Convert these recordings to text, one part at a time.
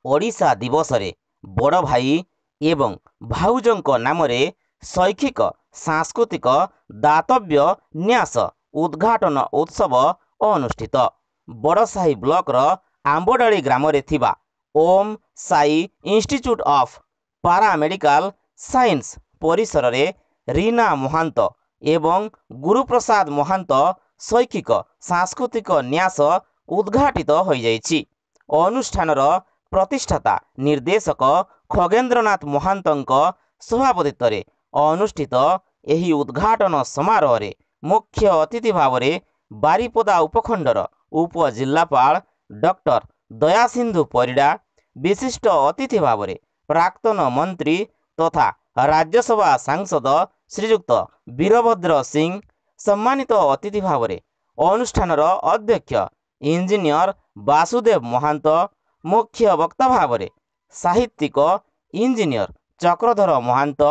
ओडिशा दिवस रे बड़ भाई एवं भाउजों नाम शैक्षिक सांस्कृतिक दातव्य न्यास उद्घाटन उत्सव अनुष्ठित। बड़साही ब्लॉक रो आंबडाली ग्राम रे थिबा Om Sai institute of paramedical science परिसर रे रीना महांत एवं गुरुप्रसाद महांत शैक्षिक सांस्कृतिक न्यास उद्घाटित हो जाइछि। अनुष्ठान प्रतिष्ठाता निर्देशक खगेन्द्रनाथ महांतंक सभापतित्व रे अनुष्ठित एही उद्घाटन समारोह रे मुख्य अतिथि भाव में बारिपदा उपखंडर उपजिल्लापाल डॉक्टर दयासिंधु परिडा, विशिष्ट अतिथि भाव में प्राक्तन मंत्री तथा राज्यसभा सांसद श्रीयुक्त वीरभद्र सिंह, सम्मानित अतिथि भाव में अनुष्ठानर अध्यक्ष इंजीनियर वासुदेव महांत, मुख्य वक्ता भाव में साहित्यिक इंजीनियर चक्रधर महांत,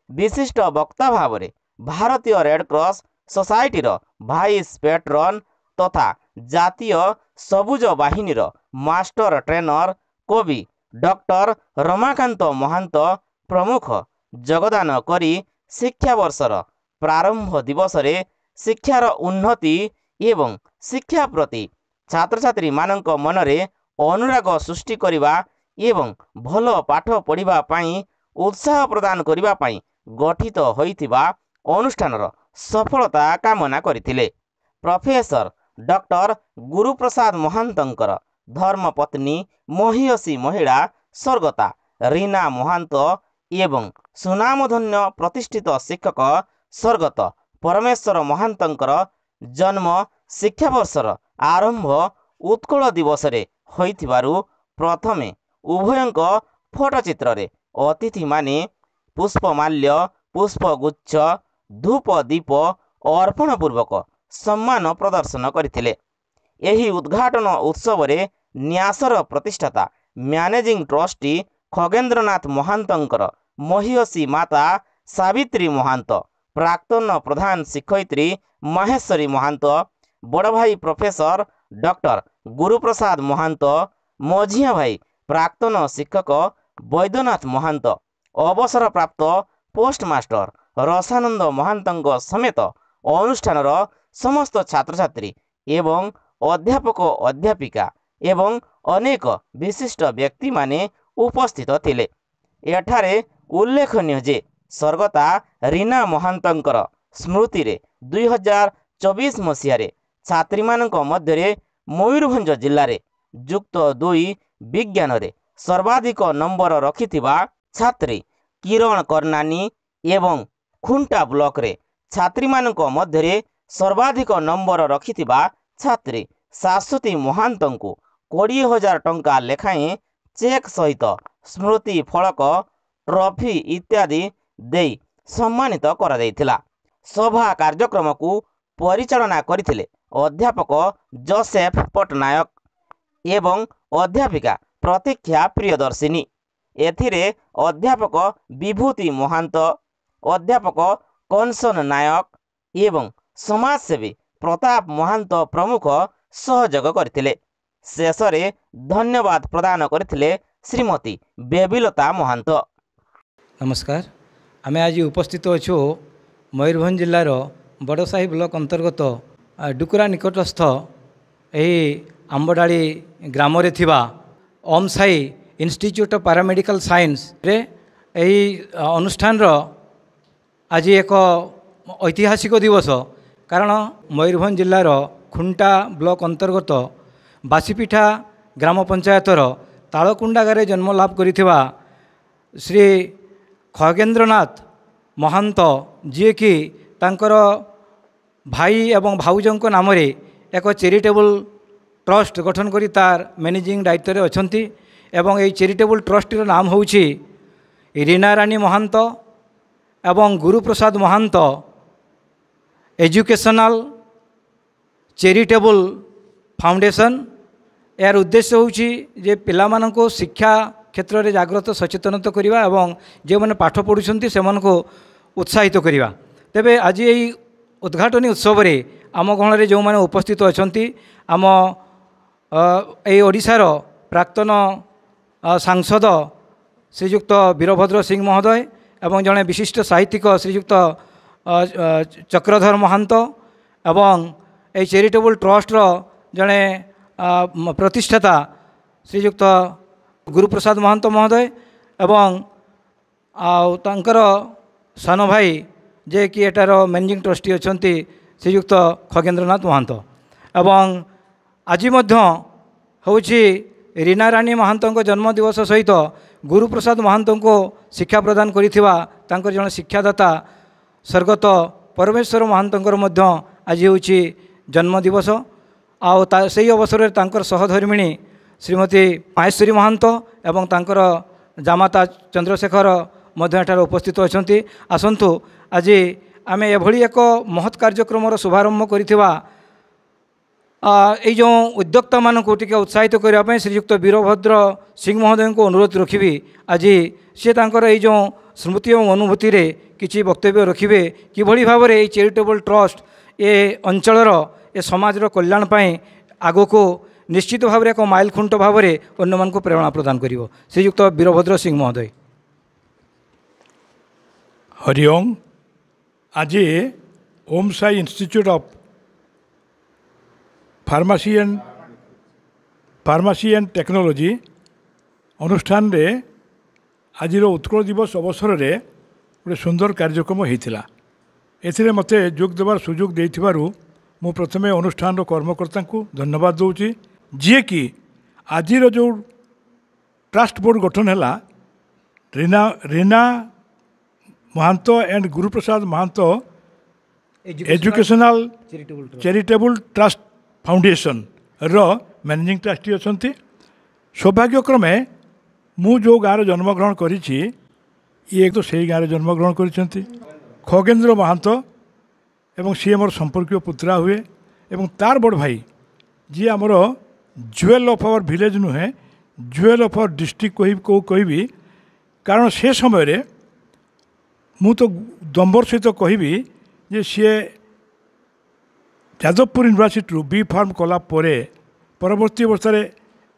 विशिष्ट वक्ता भाव में भारतीय रेड क्रॉस सोसाइटीर भाइस पेट्रन तथा जातीय सबुज बाहिनीर मास्टर ट्रेनर कवि डॉक्टर रमाकांत महांत प्रमुख योगदान करी शिक्षा वर्षर प्रारंभ दिवस रे शिक्षार उन्नति एवं शिक्षा प्रति छात्र छात्री मानक मनरे अनुराग सृष्टि करिबा एवं भल पाठ पढ़िबा पाई उत्साह प्रदान करिबा पाई गठित होइथिबा अनुष्ठानर सफलता कामना करथिले। प्रोफेसर डॉक्टर गुरुप्रसाद महांतंकर धर्मपत्नी महियसी महिला स्वर्गता रीना महांत एवं सुनामधन्य प्रतिष्ठित शिक्षक स्वर्गत परमेश्वर महांतंकर जन्म शिक्षा वर्षर आरंभ उत्कल दिवस रे होइथिबारु प्रथमे उभयंक फोटोचित्र रे अतिथि माने पुष्पमाल्य पुष्पगुच्छ धूप दीप अर्पण पूर्वक सम्मान प्रदर्शन करथिले। एही उद्घाटन उत्सव रे न्यासर प्रतिष्ठाता मैनेजिंग ट्रस्टी खगेन्द्रनाथ महांतंकर महियसी माता सावित्री महांत, प्राक्तन प्रधान शिक्षयित्री माहेश्वरी महांत, बड़ भाई प्रोफेसर डॉक्टर गुरुप्रसाद महांत, मझिया भाई प्राक्तन शिक्षक वैद्यनाथ महांत, अवसर प्राप्त पोस्टमास्टर रसानंद महांतंक समेत अनुष्ठानर समस्त छात्र छात्री एवं अध्यापक अध्यापिका एवं अनेक विशिष्ट व्यक्ति माने उपस्थित थिले। एठारे उल्लेखनीय जे स्वर्गता रीना महांतंकर स्मृति रे 2024 मसीह रे छात्री मानक मध्य मयूरभंज जिल्ला रे युक्त 2 विज्ञान रे सर्वाधिक नंबर रखिथिबा छात्री किरण करनानी एवं खुंटा ब्लॉक रे छात्री मानक मध्य सर्वाधिक नंबर रखिथिबा छात्री शाश्वती महांतंकु 20,000 टंका लेखाएं चेक सहित स्मृति फलक ट्रॉफी इत्यादि देई सम्मानित करा जायथिला। सभा कार्यक्रम को परिचालना करथिले अध्यापक जोसेफ पटनायक एवं अध्यापिका प्रतीक्षा प्रियदर्शिनी। एथिरे अध्यापक विभूति महांत, अध्यापक कंसन नायक एवं समाजसेवी प्रताप महांत प्रमुख सहयोग करथिले। शेष रे धन्यवाद प्रदान करथिले श्रीमती बेबीलता महांत। नमस्कार, आमे आज उपस्थित अच्छु मयूरभंज जिलार बड़साही ब्लॉक अंतर्गत डुकुरा निकटस्थ यही आंबडाली ग्राम रे थिबा Om Sai institute of paramedical science रे यही अनुष्ठान आज एक ऐतिहासिक दिवस। कारण मयूरभंज जिलार खुंटा ब्लॉक अंतर्गत बासीपिठा ग्राम पंचायतर तालकुंडा गारे जन्म लाभ करिथिबा श्री खगेन्द्रनाथ महांत जी कि तांकर भाई एवं भाउजों नाम एक चैरिटेबल ट्रस्ट गठन करी तार मैनेजिंग दायित्व अछंती एवं ये चैरिटेबल ट्रस्टर नाम होउछि रीना रानी महांत एवं Guruprasad Mahant educational charitable foundation. यार उद्देश्य होउछि जे पिला मानको शिक्षा क्षेत्र में जागृत सचेतनता करवा एवं जो मैंने पाठ पढ़ुंट से उत्साहित करवा। तेबे आज यही उद्घाटनी उत्सव रे आम गण में जो मैंने उपस्थित अच्छा आम ओडिशार प्राक्तन सांसद श्रीजुक्त वीरभद्र सिंह महोदय एवं जड़े विशिष्ट साहित्यिक श्रीजुक्त चक्रधर महांत एवं ये चैरिटेबल ट्रस्टर जड़े प्रतिष्ठाता श्रीजुक्त गुरुप्रसाद महांत महोदय एवं आंकर सान भाई जे कि एटार मैनेजिंग ट्रस्टी अच्छा श्रीजुक्त खगेन्द्रनाथ महांत एवं आज हूँ रीना रानी महांत जन्म दिवस सहित गुरुप्रसाद महांत को शिक्षा प्रदान करिथिबा तांकर जन शिक्षादाता स्वर्गत परमेश्वर महांत आज हूँ जन्म दिवस से अवसर में तांकर सहधर्मिणी श्रीमती माहेश्वरी महांत एवं तांकर जामाता चंद्रशेखर एठार उपस्थित अच्छा आसतु आज आम एभली एक महत् कार्यक्रम शुभारंभ करिथिबा जो उद्योक्ता मानक उत्साहित करने श्रीजुक्त वीरभद्र सिंह महोदय को अनुरोध रखी आज सी तांकर जो स्मृति और अनुभूति रे किसी वक्तव्य रखिए किभली भाव में चैरिटेबल ट्रस्ट ए अंचलर ए समाजर कल्याण पाई आग को निश्चित भाव में एक माइल खुंट भाव में अन्य मान प्रेरणा प्रदान करिवो श्रीजुक्त वीरभद्र सिंह महोदय। हरिओम। आज Om Sai institute of pharmacy and technology अनुष्ठान रे आज उत्कल दिवस अवसर में गोटे सुंदर कार्यक्रम होता एथिरे मते जोग देवार सुजोग देइथिबारु मु प्रथमे अनुष्ठान कर्मकर्ता को धन्यवाद दूची जी कि आज जो ट्रस्ट बोर्ड गठन है Reena Mahant and Guruprasad Mahant educational charitable trust foundation रो मैनेजिंग ट्रस्टी अच्छा सौभाग्यक्रमे मु जो गाँव जन्मग्रहण करी ये तो से गाँव जन्मग्रहण कर खगेन्द्र महांत एवं सी मोर संपर्क पुत्रा हुए एवं तार बड़ भाई जी आमर ज्वेल ऑफ आवर विलेज नुहे ज्वेल ऑफ आवर डिस्ट्रिक्ट कहि कारण से समय रे मु तो दम्बर सहित कहि जे सी यादवपुर यूनिवर्सिटी बी फार्म कला परवर्ती अवस्था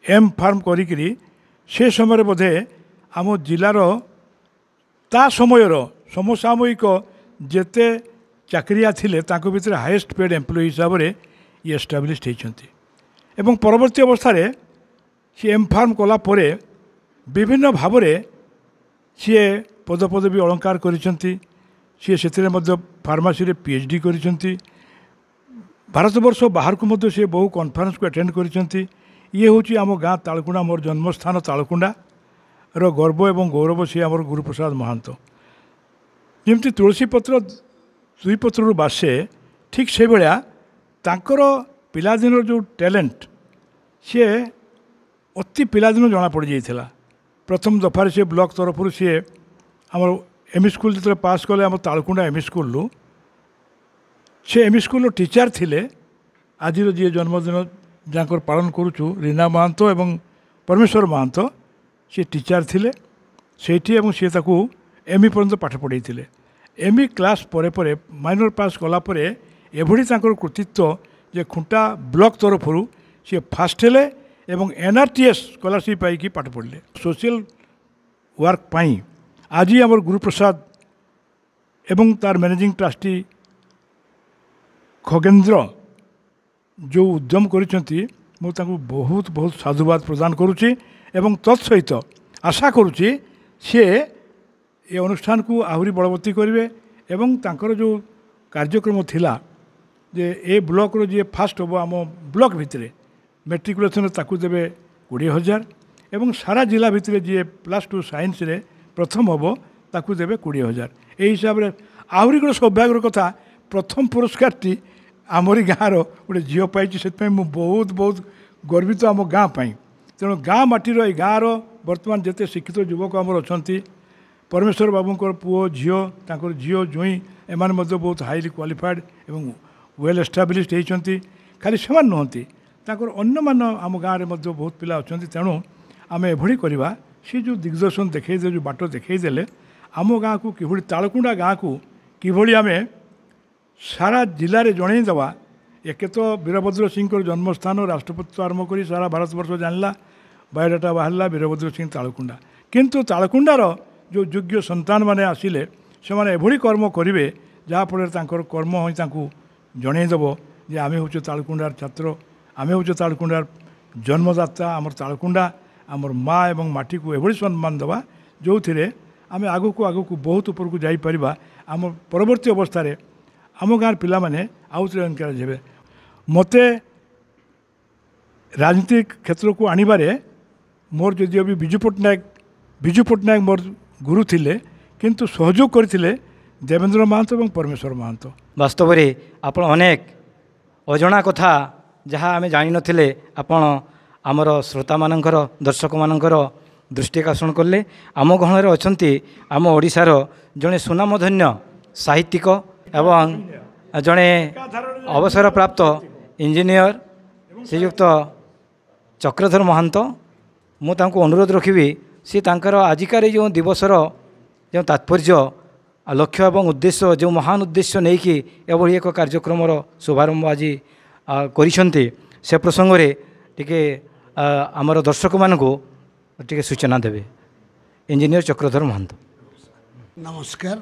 एम फार्म करी से समय बोधे आम जिलार ता समयर समसामयिक जेते चाकरिया थिले तांको भितर हाईएस्ट पेड एम्प्लॉय हिसाब से ये एस्टाब्लिश्ड होती एवं परवर्ती अवस्था सी एम फार्म कला विभिन्न भाव में सी पदपदवी अलंकार करिसेंती से फार्मासी रे पीएचडी करिसेंती भारत वर्ष बाहर को मध्य से बहु कॉन्फ्रेंस को अटेंड करिसेंती ये हूँ आम गाँ तालकुंडा मोर जन्मस्थान तालकुंडा रो गर्व एवं गौरव सी आमर गुरुप्रसाद महांत जमती तुलसी पत्र दुई पत्र बासे ठीक से भाया तांकर पिलादिन जो टैलेंट सी अति पिलादिन जना पड़ जाइए प्रथम दफार से ब्लॉक तरफ सी आम एमई स्कूल जो पास कले आम तालकुंडा एमई स्कूल से एमई स्कूल टीचर थिले आज जी जन्मदिन जहाँ पालन करुचु रीना महांत एवं परमेश्वर महांत सी टीचर थिले सेठी एवं सी ताकू एमई पर्यंत पाठ पढ़ाई एमई क्लास परे परे माइनर पास कलापर एभली कृतित्व जे खुंटा ब्लॉक तरफ सी फास्ट हेले एवं एनआरटीएस स्कॉलरशिप पाई पाठ पढ़ले सोशल वर्क पाई आज आमर गुरुप्रसाद एवं तार मैनेजिंग ट्रस्टी खगेन्द्र जो उद्यम करिसेंती मु तांको बहुत बहुत साधुवाद प्रदान करुच्ची एवं तत्सहित आशा करुच्ची सी ये अनुष्ठान को आहरी बलवती करेंगे एवं तांकर जो कार्यक्रम थिला जे ए ब्लॉक रो जे फास्ट हम आम ब्लॉक भितर मेट्रिकुलेशन ताकू देवे 20,000 एवं सारा जिला भितर जी +2 साइंस रे प्रथम हम ताकू देवे 20,000 यही हिसाब से आहरी गोटे सौभाग्यर कथा प्रथम पुरस्कार आमरी गाँव गोटे झील पाई से बहुत बहुत गर्वित आम गाँ तेणु गाँ माटीर ये गाँव बर्तमान जिते शिक्षित युवक आमर अच्छा परमेश्वर बाबूंकर पुओ झील झील जोई एम बहुत हाईली क्वालिफाइड एवं वेल एस्टाब्लिश्ड होती खाली से नुहति अन्य मान आम गाँव में बहुत पिला अच्छा तेणु आम एभली करवा सी जो दिग्दर्शन देखईदे जो बाट देखईदे आम गाँ को कि तालकुंडा गाँ को किभली आम सारा जिले में जनईदेवा एक तो वीरभद्र सिंह जन्मस्थान राष्ट्रपति आरंभ कर सारा भारत वर्ष जानला बायोडाटा बाहर वीरभद्र सिंह तालुकुंडा किंतु तालुकुंडार जो योग्य संतान मैंने आसिले से एभली कर्म करेंगे जहाँफल कर्म ही जनईदेव जे आम हूँ तालुकुंडार छात्र आम हूँ तालुकुंडार जन्मदाता आमर तालुकुंडा आमर माँ एवं माटी को एभली सम्मान देवा जो थे आम आगू को बहुत ऊपर को जापर आम परवर्ती अवस्था आम गाँव पिला माने आउ थे एनकरेज हे मते राजनीति क्षेत्र को आनिबारे मोर जदि भी विजु पट्टनायक मोर गुरु थिले किंतु सहयोग करथिले देवेंद्र महांत और परमेश्वर महांत। वास्तव में आपण अनेक अजणा कथा जहाँ आम जान नथिले आपण आमर श्रोता मानकर दर्शक मानकर दृष्टि आकर्षण कले। आम गहणरे अछंती आम ओडिशार जड़े सुनामधन्य साहित्यिक एवं जड़े अवसर प्राप्त इंजीनियर श्रीयुक्त चक्रधर महांत मुझे अनुरोध रखी सी तांकर आजिकार जो दिवसर जो तात्पर्य लक्ष्य एवं उद्देश्य जो महान उद्देश्य नहीं कि एभली एक कार्यक्रम शुभारंभ आज करिसेंती से प्रसंग में टिके आमर दर्शक मानू टिके सूचना देवे। इंजीनियर चक्रधर महांत। नमस्कार।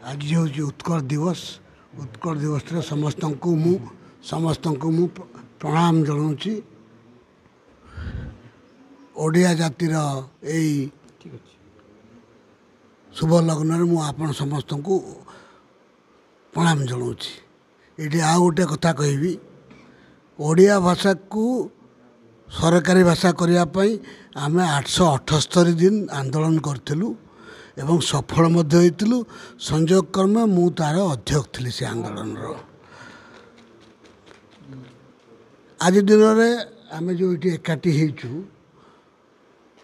आज हूँ उत्कल दिवस समस्त को मु प्रणाम जनाऊँगी। ओडिया जातिर यही शुभ लग्न मु आपण समस्त को प्रणाम जनाऊँगी। ये आ गोटे कथा कहबी ओडिया भाषा को सरकारी भाषा करने आम 878 दिन आंदोलन करूँ एवं सफल होइतिलु। संयोग क्रमे मु तार अध्यक्ष थी से आंदोलन आज दिन में आम जो ये एकाठी होइछु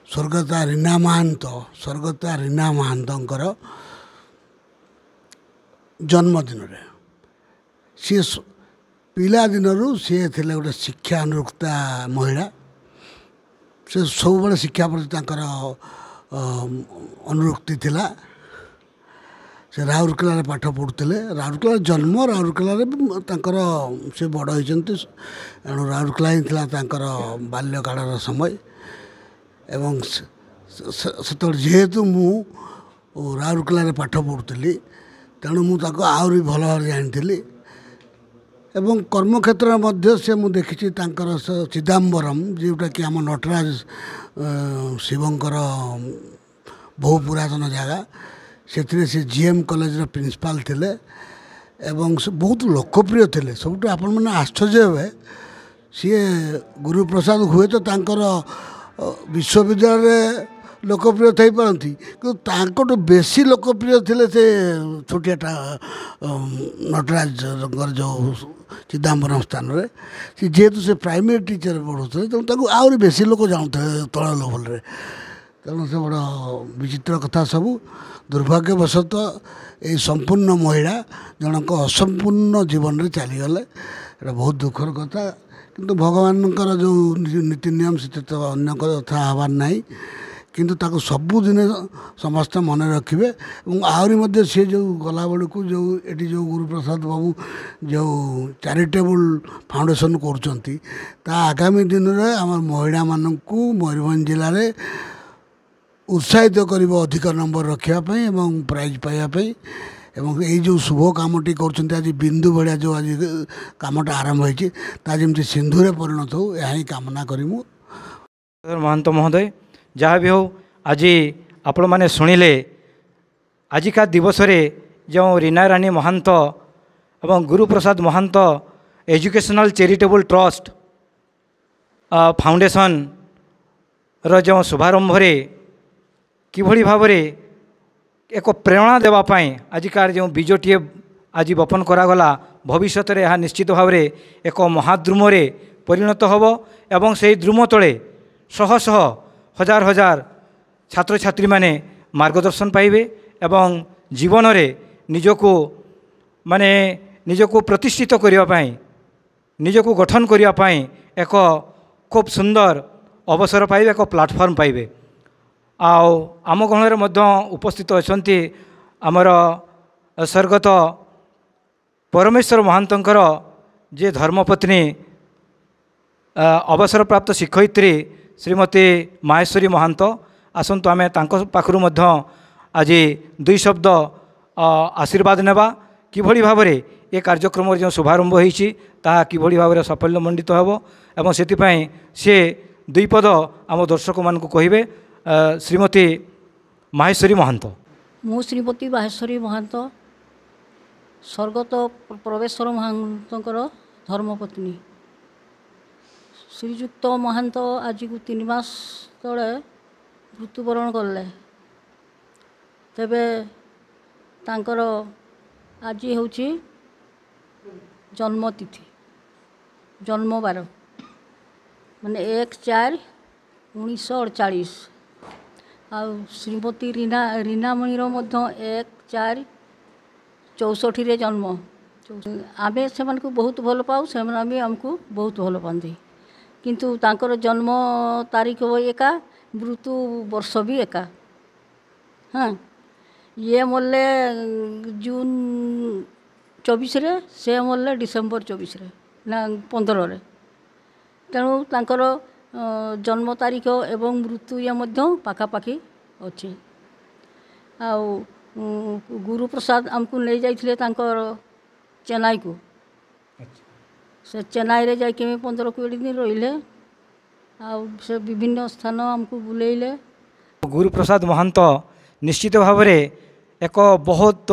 स्वर्गता रीना महांतर जन्मदिन सी पिला दिनरू सी थे गोटे शिक्षा अनुरक्ता महिला से सब शिक्षा प्रति अनुरक्ति थिला। से राउरकेला पाठ पढ़ुते राउरकेला जन्म राउरकेला से बड़ होती एणु राउरकेला ही बाल्यकाल समय एवं जेहेतु मु राउरकेला पाठ पढ़ुली तेणु मुझे आहरी भल भाव जानी एवं कर्मक्षेत्र से मुझे देखी चिदम्बरम जोटा कि आम नटराज शिवंकर बहु पुरातन जगह से जीएम कॉलेज प्रिंसिपाल थिले एवं बहुत लोकप्रिय थे। सब आपण मैंने आश्चर्य हे सी गुरुप्रसाद हुए तो विश्वविद्यालय लोकप्रिय थी पारती कि बेसी लोकप्रिय थे से छोटियाटा नटराज जो चिदम्बरम स्थान में जेहेतु से प्राइमरी टीचर पढ़ुते तेणु आहरी बेसी लोक जानते तल लेवल तेणु से बड़ा विचित्र कथा सबू दुर्भाग्यवशतः ये संपूर्ण महिला जनक असंपूर्ण जीवन में चलीगले ये बहुत दुखर कथा किंतु भगवान जो नीति नियम से तो अन्य कथा हबार ना किंतु ताको सबुदिन समस्त मन रखिए आहरी मध्य सी जो गला बेलू जो ये जो गुरुप्रसाद बाबू जो चैरिटेबल फाउंडेशन करुँच आगामी दिन में आम महिला मानू मयूरभंज जिले में उत्साहित कर अधिक नंबर रखापी एवं प्राइज पाइबापी एवं ये जो शुभ कामटी कर आज बिंदु भाया जो आज कामटा आरंभ होती सिंधुरे परिणत हो यह ही कामना करूँ। महंत महोदय जहाँ भी हो आज आपण मैंने शुणिले आजिका दिवस रे जो रीना रानी महांत एवं Guruprasad Mahant educational charitable trust foundation रो जो शुभारंभ रे किभली भाव एक प्रेरणा देवाई आजिकार जो बीजटी आज बपन करागला भविष्य में यह निश्चित भाव एक महाद्रुम परिणत होब एवं से द्रुम तले शह शह हजार हजार छात्र छात्री माने मार्गदर्शन पाइबे एवं जीवन रे निजको माने निजको प्रतिष्ठित करने निजको गठन करने एक खूब सुंदर अवसर पाइबे एक प्लाटफर्म पाइबे। आम गहणरे मध्य उपस्थित अछंती आमर स्वर्गत परमेश्वर महांतंकर जे धर्मपत्नी अवसरप्राप्त शिक्षयित्री श्रीमती माहेश्वरी महांत आसतु आमे तांको पाखरु मध्य आज 2 शब्द आशीर्वाद नेबा किभली भाव में ये कार्यक्रम जो शुभारंभ होईछि ताहा किभली भाव में साफल्यमंडित हेबो एवं सेतिपई से 2 पद आम दर्शक मानकु कहिबे। श्रीमती माहेश्वरी महांत। मु श्रीमती माहेश्वरी महांत स्वर्गत प्रवेशर महांतर धर्मपत्नी। श्रीजुक्त महांत आज को 3 मास तले मृत्युवरण कले। तेबे तांकर आज होची जन्मतिथि जन्मबार माने 1/4/1948 आ श्रीमती रीनामणिर मध्य 1/4/64 रे जन्म। आमे से बहुत भल पाऊ से आमको बहुत भल पाती किंतु तांकर जन्म तारीख एका मृत्यु वर्ष भी एका। हाँ ये मल्ले जून 24 रे से मल्ले डिसेम्बर 24 रे ना 15 रे तेणु तांकर जन्म तारीख एवं मृत्यु ये मध्य पाखापाखि अच्छे। आउ गुरुप्रसाद आमको ले जाइथिले तांकर चेन्नई को से चेन्नई रे जाके 15-20 दिन रहिले आउ से विभिन्न स्थान आमको बुलेइले। गुरुप्रसाद महंत निश्चित भाव में एक बहुत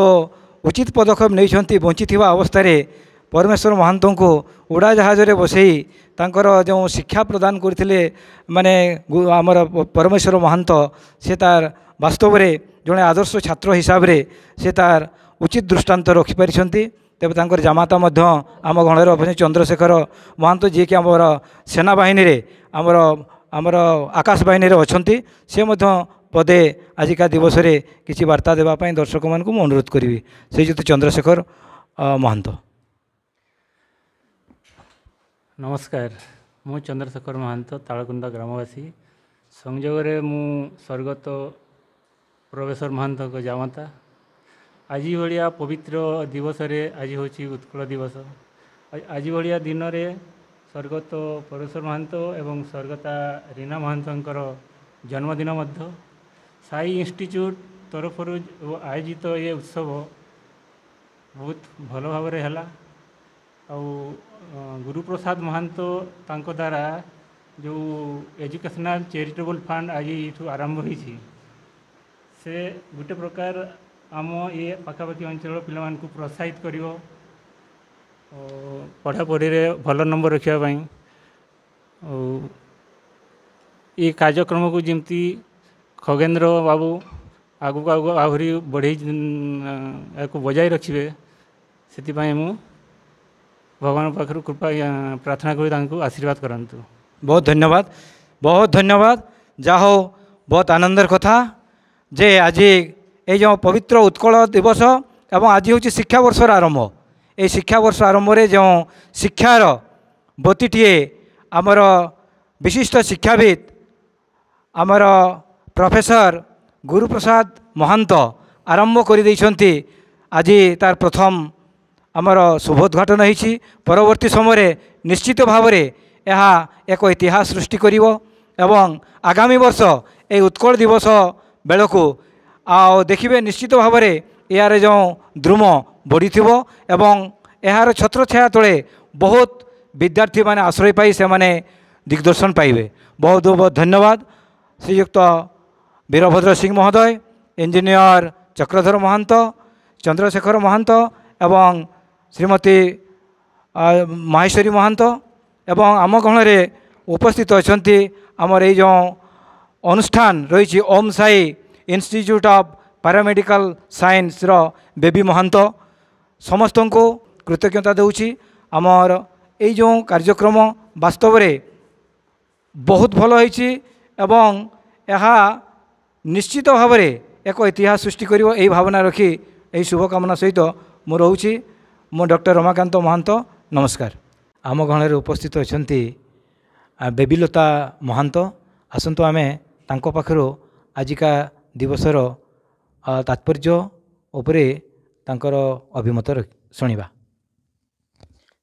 उचित पदक्षेप नहीं बंची अवस्था परमेश्वर महंत को उड़ा जहाज रे बसई तांकर जो शिक्षा प्रदान करते माने आमर परमेश्वर महंत से तार वास्तव में जड़े आदर्श छात्र हिसाब से से तार उचित दृष्टांत रखिपारी। तेज तांकर जामाता आम गणर अभिनय चंद्रशेखर महंत जी कि आमर सेना बाहिनी रे आमर आकाश बाहिनी रे अछंती से पदे आजिका दिवस रे किसी वार्ता देवाई दर्शक मान को अनुरोध करी। श्रीजुक्त चंद्रशेखर महंत। नमस्कार मु चंद्रशेखर महंत तालकुंदा ग्रामवासी संजोग मु स्वर्गत प्रोफेसर महंत को जामाता। आज भाया पवित्र दिवस रे आज हूँ उत्कल दिवस। आज भाया दिन में स्वर्गत प्रोफेसर महंत एवं स्वर्गता रीना महंतर जन्मदिन मध्य साई इंस्टीट्यूट तरफ आयोजित ये उत्सव बहुत भल भाव है। गुरुप्रसाद महंत तांको द्वारा जो एजुकेशनल चैरिटेबल फंड आज ये आरंभ होती से गोटे प्रकार आम ये पाखापाखि अंचल पिला को प्रोत्साहित कर पढ़ापढ़ी भल नंबर रखापी ये कार्यक्रम को जमती खगेन्द्र बाबू आगु आगु आहरी बढ़े को बजाय रखिए से भगवान पाखर कृपा प्रार्थना करी आशीर्वाद करंतु। बहुत धन्यवाद जा हो बहुत आनंदर कथा जे आज ये जो पवित्र उत्कल दिवस एवं आज हूँ शिक्षा वर्षर आरंभ। ये शिक्षा वर्ष आरंभ में जो शिक्षार बतीटे आमर विशिष्ट शिक्षाविद आमर प्रोफेसर गुरुप्रसाद महंत आरंभ कर आज तार प्रथम आमर शुभोद्घाटन होती। परवर्ती समय निश्चित भाव में यह एक इतिहास सृष्टि कर आगामी वर्ष ये उत्कल दिवस बेलू देखिए निश्चित भाव में यार जो द्रुम बढ़ी एवं यार छत्र छाया तले बहुत विद्यार्थी माने आश्रय पाई से माने दिग्दर्शन पाइबे। बहुत बहुत धन्यवाद श्रीयुक्त वीरभद्र सिंह महोदय, इंजीनियर चक्रधर महंत, चंद्रशेखर महंत एवं श्रीमती माहेश्वरी महंत एवं आम गण रे उपस्थित अछंती आमर ये जो अनुष्ठान रही Om Sai institute of paramedical science रो बेबी महंत समस्त को कृतज्ञता दूची। आमर ये जो कार्यक्रम वास्तव में बहुत भल होईची एवं यह निश्चित भाव में एक इतिहास सृष्टि करिवो एई भावना रखी यही शुभकामना सहित मु रोची। मु डॉक्टर रमाकांत महंत नमस्कार। आम गण उपस्थित अछंती बेबीलता महंत आसंतु आमे तांको पाखरो आजिका दिवसर तात्पर्य उपरे तांकर अभिमत शुणिबा।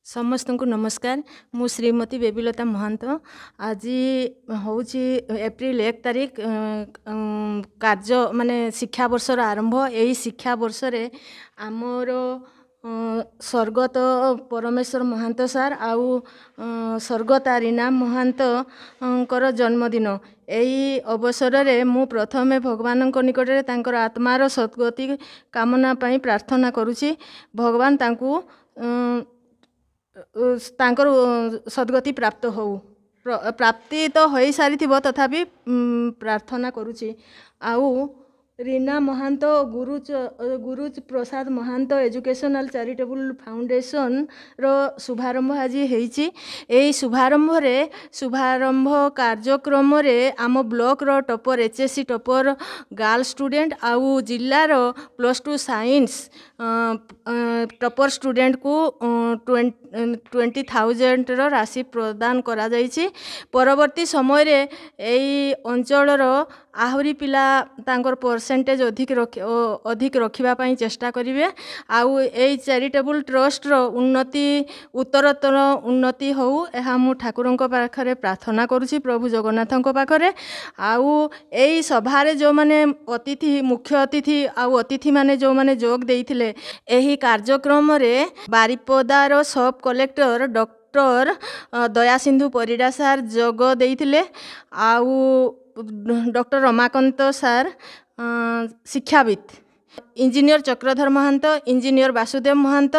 समस्त को नमस्कार। मु श्रीमती बेबीलता महांत। आज हूँ एप्रिल 1 तारीख कार्य माने शिक्षा वर्षर आरंभ। यही शिक्षा वर्ष रे आमर स्वर्गत परमेश्वर महांत सार आउ स्वर्गता रीना महांत कर जन्मदिन। यही अवसर रे मु प्रथमे भगवान निकट में तांकर आत्मार सद्गति कामना पाई प्रार्थना करुछि। भगवान तांकु तांकर सद्गति प्राप्त हो। प्राप्ति तो हो सारी तथापि प्रार्थना करुछि। आउ Reena Mahant Guruprasad Mahant educational charitable foundation रो शुभारंभ आज होईछि। एई शुभारंभ कार्यक्रम रे आम ब्लॉक रो topper HSC topper girl student आउ जिल्ला रो +2 साइंस टॉपर स्टूडेंट को 20,000 रो राशि प्रदान करा जाईछि। परवर्ती समय रे एई अंचल रो आहुरी पिला तांकर परसेंटेज अधिक रखिबा पई चेष्टा करिवे। आउ एई चैरिटेबल ट्रस्ट रो उन्नति उत्तरोत्तर उन्नति हो एहा मु ठाकुरंक पाखरे प्रार्थना करूछि, प्रभु जगन्नाथंक पाखरे। आउ एई सभारे जो माने अतिथि मुख्य अतिथि आउ अतिथि माने जो माने जोग देइथिले एही कार्यक्रम रे बारिपदार सब कलेक्टर डॉक्टर दयासिंधु परिडा सार जोग देइथिले। आउ डॉक्टर रमाकांत सार शिक्षाविद, इंजीनियर चक्रधर महंत, इंजीनियर वासुदेव महंत,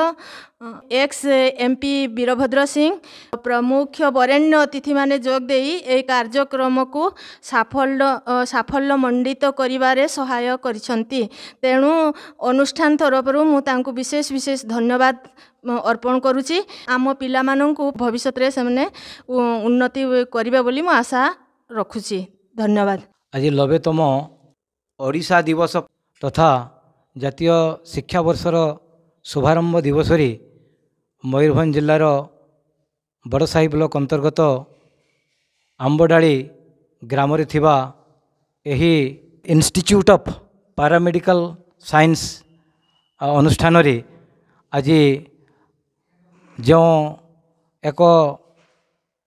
एक्स एमपी वीरभद्र सिंह प्रमुख वरेण्य अतिथि माने जोग देई ए कार्यक्रम को साफल्य मंडित करिवारे सहाय करिसंती। तेणु अनुष्ठान तरफरु मु तांको विशेष धन्यवाद अर्पण करुछि। आम पिला माननकु भविष्यत रे सेमने उन्नति करिबे बोली मु आशा रखुछि। धन्यवाद। आज 90तम ओडिशा दिवस तथा जातीय शिक्षा वर्षर शुभारंभ दिवस रे मयूरभंज जिलार बड़साही ब्लॉक अंतर्गत आंबडाली ग्राम रे थिबा एही इंस्टीट्यूट ऑफ पैरामेडिकल साइंस अनुष्ठान रे आज जो एक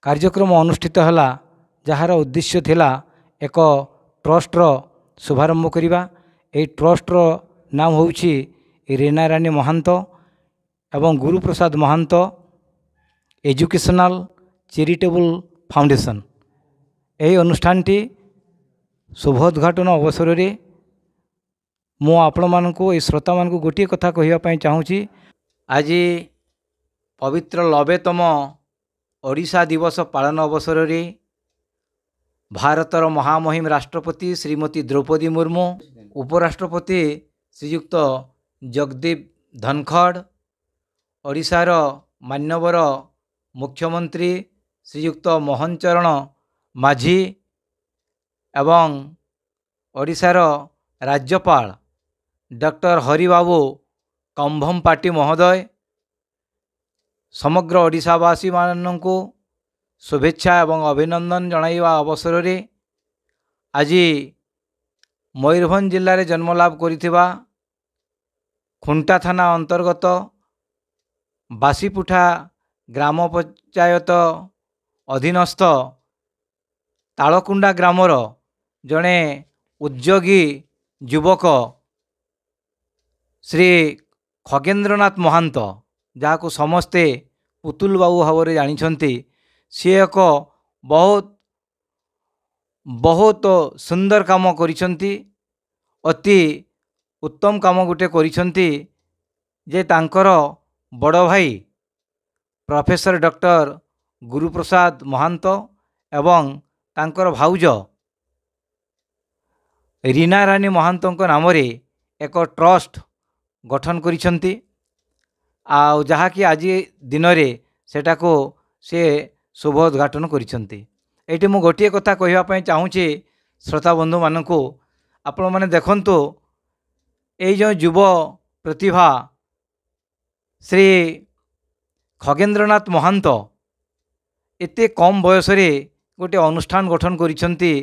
कार्यक्रम अनुष्ठित हला जार उद्देश्य थिला एक ट्रस्टर शुभारंभ करिबा। ए ट्रस्टर नाम होउछि रीना रानी महांत एवं Guruprasad Mahant educational charitable foundation. यही अनुष्ठानटी शुभोद्घाटन अवसर रे मु आपण मानकु ए श्रोता मानकु गोटे कथा कहिबा पई चाहूछि। आज पवित्र 90तम ओडिशा दिवस पालन अवसर रे भारतर महामहिम राष्ट्रपति श्रीमती द्रौपदी मुर्मू, उपराष्ट्रपति श्रीयुक्त जगदीप धनखड़, ओडिशार मान्यवर मुख्यमंत्री श्रीयुक्त मोहन चरण माझी एवं ओडिशार राज्यपाल डॉक्टर हरिबाबू कंभमपाटी महोदय समग्र ओडिशावासी माननकु शुभेच्छा एवं अभिनंदन जणाइबा अवसर रे आज मयूरभंज जिले में जन्मलाभ करिथिबा खुंटा थाना अंतर्गत बासीपुठा ग्राम पंचायत अधीनस्थ तालकुंडा ग्रामर जड़े उद्योगी युवक श्री खगेन्द्रनाथ महांत जहाँ समस्ते पुतुल बाबू भाव में जानी सी एक बहुत सुंदर काम करिसंती, अति उत्तम काम गुटे करिसंती जे तांकर बड़ भाई प्रोफेसर डॉक्टर गुरुप्रसाद महांत एवं तांकर भाउज रीना रानी महांतों नाम रे एक ट्रस्ट गठन करिसंती। आ जहाँकि आज दिन में सेटा को से शुभ उद्घाटन करिसंती। एटी मु गोटे कथा कहिबा पई चाहूची श्रोता बंधु मानकु, आपण माने देखंतु ए जो युव प्रतिभा श्री खगेन्द्रनाथ महांत एते कम बयस रे गोटे अनुष्ठान गठन करिसंती,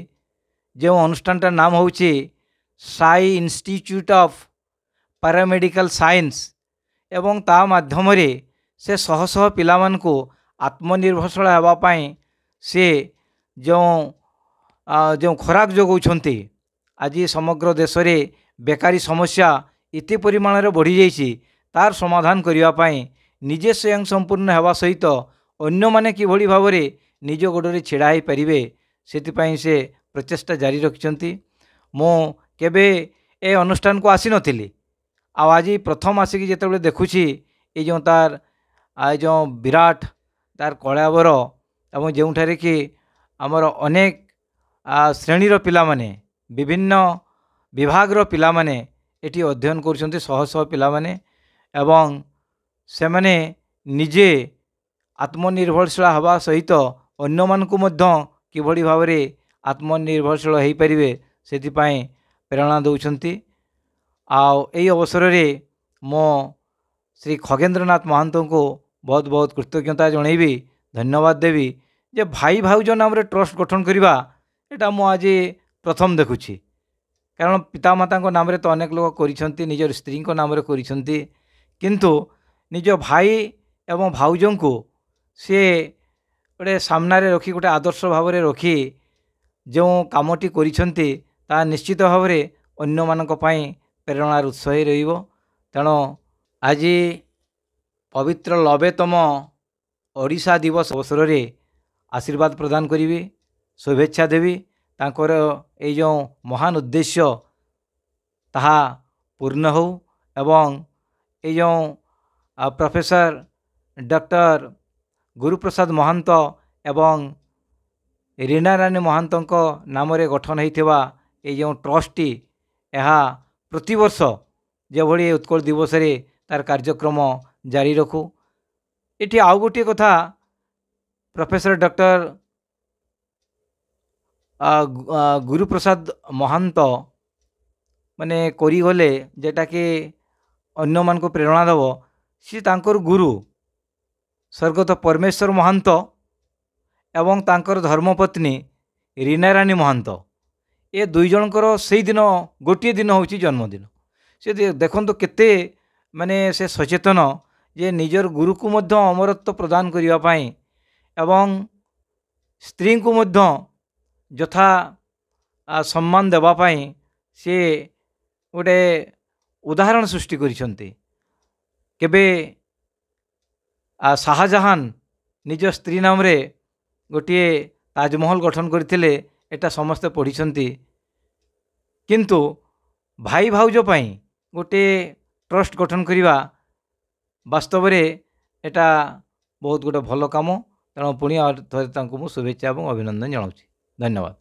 जो अनुष्ठानटार नाम होउची Sai institute of paramedical science एवं ता माध्यम रे से शह शह पिलामानकु आत्मनिर्भरशील हेबा पई से जो जो खोराक जोगाउछंती आज समग्र देश में बेकारी समस्या इति परिमाण में बढ़ी जाइए तार समाधान करने निजे स्वयं संपूर्ण होगा सहित अन्य माने किभली भाव में निज गोड़े छिड़ा हो पारे से से प्रचेष्टा जारी रखिंट मु केबे ए अनुष्ठान को आसी नथिली आज प्रथम आसिक जिते देखुची ये जो तार जो विराट तार कलावर एवं जो कि आमर अनेक श्रेणीर पिला माने विभिन्न विभागर पिला माने एटी अध्ययन कर शह शह पिला माने एवं से माने निजे आत्मनिर्भरशील हवा सहित अन्य मानकु मध्य किभली भाव में आत्मनिर्भरशील हो पारे से प्रेरणा दौरान आई अवसर में मो श्री खगेन्द्रनाथ महंत को बहुत बहुत कृतज्ञता जनइबी धन्यवाद देवी जे भाई भाउज नाम रे ट्रस्ट गठन करवा एटा मु आज प्रथम देखुची कारण पितामाता नाम रे तो अनेक लोग करिसंती निजर स्त्री नाम रे करिसंती किंतु निज भाई एवं भाउज को सी गोटे सामने रखी गोटे आदर्श भाव में रखी जो कामटी करिसंती ता निश्चित भाव में अन्य मानक पई प्रेरणार उत्स ही रहिबो। तेणु आज पवित्र 90तम ओडिशा दिवस अवसर में आशीर्वाद प्रदान करी शुभेच्छा देवी तांकर ये जो महान उद्देश्य ताहा पूर्ण हो एवं ये जो प्रोफेसर डॉक्टर गुरुप्रसाद महंत एवं रीना रानी महंत नाम रे गठन होइथिबा ये जो ट्रस्टी यह प्रतिवर्ष जेभली उत्कल दिवस रे तार कार्यक्रम जारी रखू। ये आउ गोटे कथा प्रोफेसर डॉक्टर गुरुप्रसाद महंत माने करीगले जेटा कि अन्य मान को प्रेरणा देव सी तांकर गुरु स्वर्गत परमेश्वर महंत एवं तांकर धर्मपत्नी रीना रानी महंत ये दुई जनकर से दिन गोटे दिन हूँ जन्मदिन से देखो केते माने से सचेतन जे निजर गुरु को मध्य अमरत्व प्रदान करने एवं स्त्री को मध्य यथा सम्मान देवाई सी गोटे उदाहरण सृष्टि करिसंती। केबे शाहजहान निज स्त्री नाम रे गोटे ताजमहल गठन करथिले एटा समस्ते पढ़ी किंतु भाई भाउज पई गोटे ट्रस्ट गठन करिवा वास्तव में एटा बहुत गोटे भल काम। तेणु पुणी थोड़े शुभेच्छा और अभिनंदन जनाऊँ। धन्यवाद।